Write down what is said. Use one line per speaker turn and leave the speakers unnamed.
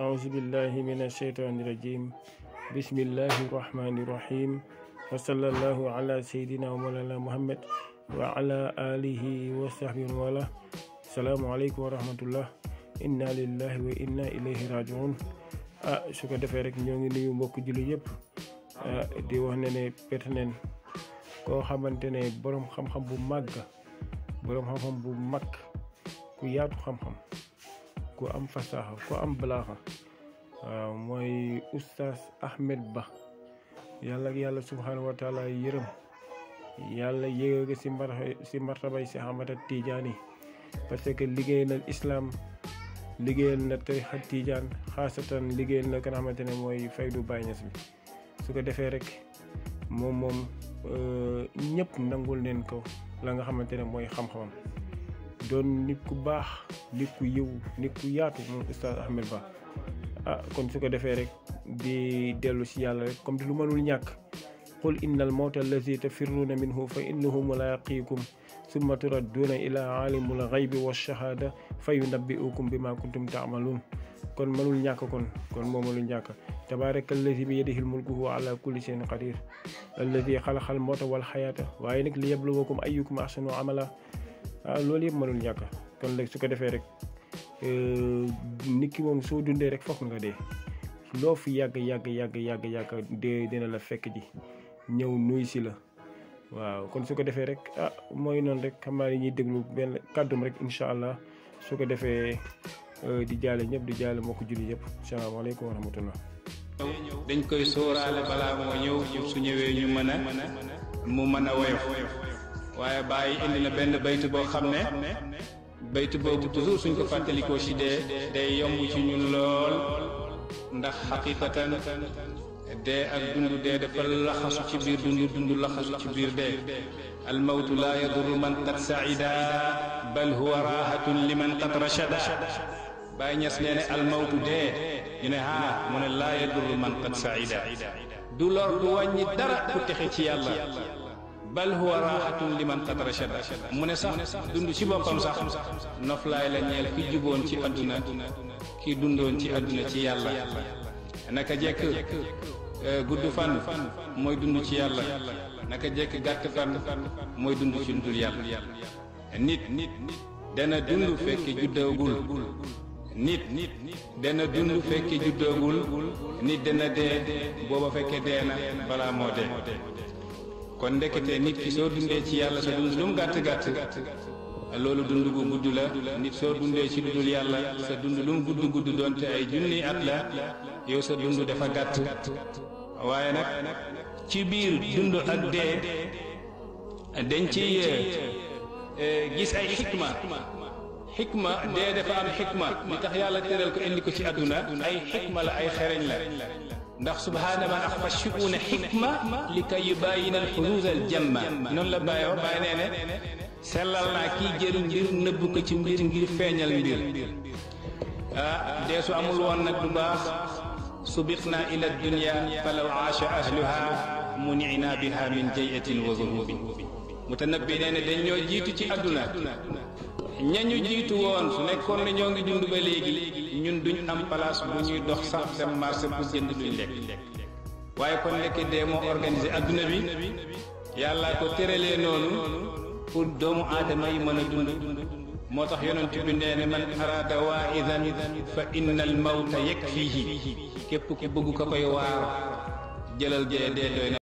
أعوذ بالله من الشيطان الرجيم بسم الله الرحمن الرحيم وصلى الله على سيدنا ومولانا محمد وعلى آله وصحبه وله. السلام عليكم ورحمة الله. inna lillahi wa inna ilayhi rajiun. su ko defee rek ñoo ngi nuyu mbokk julli yëpp di wax ne perte neen koo xamante ne borom xam-xam bu màgg, borom xam-xam bu mag, ku yaatu xam-xam, ku am fasaxa, ku am balaaxa, mooy oustaz Ahmed Ba. yàlla subhanahu wa taala yërëm, yàlla yéege ko si martabay si Ahmad Tijaani, parce que liggéey na islam, liggéeyal na tarixa Tijaan, xaasatan liggéeyal na ka nga xamante ne mooy faydu Baay Ñas bi. su ko defee rek moom ñëpp nangul neen ko la nga xamante ne mooy xam-xamam, doon nit ku baax, nit ku yiw, nit ku yaatu moom oustaz Ahmed Ba. kon su ko defee rek di dellu si yàlla rek comme lu mënul ñàkk, qul innal mawta allazi tafirruuna minhu fa innahu mulaaqiikum summa turadduuna ila alimul ghaybi wa shahada fa yunabbi'ukum bima kuntum ta'malun. kon mënul ñàkk, kon moom mënul ñàkk. tabaraka allazi bi yadihi mulku huwa ala kulli shay'in qadir allazi xalaqal mawta wal xayaata waaye nag li yabluwakum ayyukum ahsanu amala. loolu yëpp mënul ñàkk. kon léegi su ko defee rek nit ki moom soo dundee rek fokk nga dee. loo fi yàgg dee dina la fekk ji ñëw nuy si la. waaw kon su ko defee rek mooy noonu rek xam naa ni ñuy déglu benn kàddum rek incha allah. su ko defee di jaale ñëpp, di jaale mbokk julli yëpp. salaamaaleykum wa rahmatullah.
dañ koy sóoraale balaa moo ñëw, su ñëwee ñu mu mën a woyof. waaye bàyyi indi na benn baytu boo xam ne baytu boobu toujours suñ ko fàttalikoo ci dee day yomb ci ñun lool, ndax xaqiqatan dee ak dund dee dafa laxasu ci biir dund laxasu ci biir dee. almawtu laa yadurru man qad saida bal huwa rahatun liman qad rachada. Baay Ñas nee ne almawtu dee ñu ne mu ne laa yadurru man qad saida, du lor du wàññi dara ku texe ci yàlla. bal huwa rahatun liman qad rachada, mu ne sax dund ci boppam sax noflaay la ñeel ki juboon ci adduna, ki dundoon ci adduna ci yàlla. naka jekk gudd fan mooy dund ci yàlla, naka jekk gàtt fan mooy dund ci dundul yàlla. nit dana dund fekke juddoogul, nit dana dund fekke juddoogul, nit dana dee booba fekke dee na balaa moo dee. kon ndekete nit ki soo dundee ci yàlla sa dund lu mu gàtt loolu dund gu gudd la. nit soo dundee ci dundul yàlla sa dund lu mu gudd doonte ay junni at la, yow sa dund dafa gàtt. waaye nag ci biir dund ak dee dañ ci gis ay xikma dee dafa am xikma. li tax yàlla tëral ko indi ko ci àdduna ay xikma la, ay xereñ la. ndax subhaana man axfa shu'uuna xikma li kay yubayyina al-xuduud al-jamma. noonu la bàyyi nee ne sellal naa kii jël mbir nëbb ko ci mbir ngir feeñal mbir. dee su amul woon nag du baax. subiqna ila dunya falaw aasha ahluha munina biha min jayatin wa zuhubin. Mutanabbi nee ne dañ ñoo jiitu ci àdduna, ñañu jiitu woon su nekkoon ne ñoo ngi dund ba léegi ñun duñ am place bu ñuy dox sax dem marché pour jënd luñ lekk. waaye kon nekk dee moo organisé àdduna bi, yàlla ko tëralee noonu pour doomu aadama yi mën a dund. moo tax yonent bi nee ne man araada waa'idan fa inna al mawta yakfihi. képp ku bëgg ko koy waar jëlal dee doy na.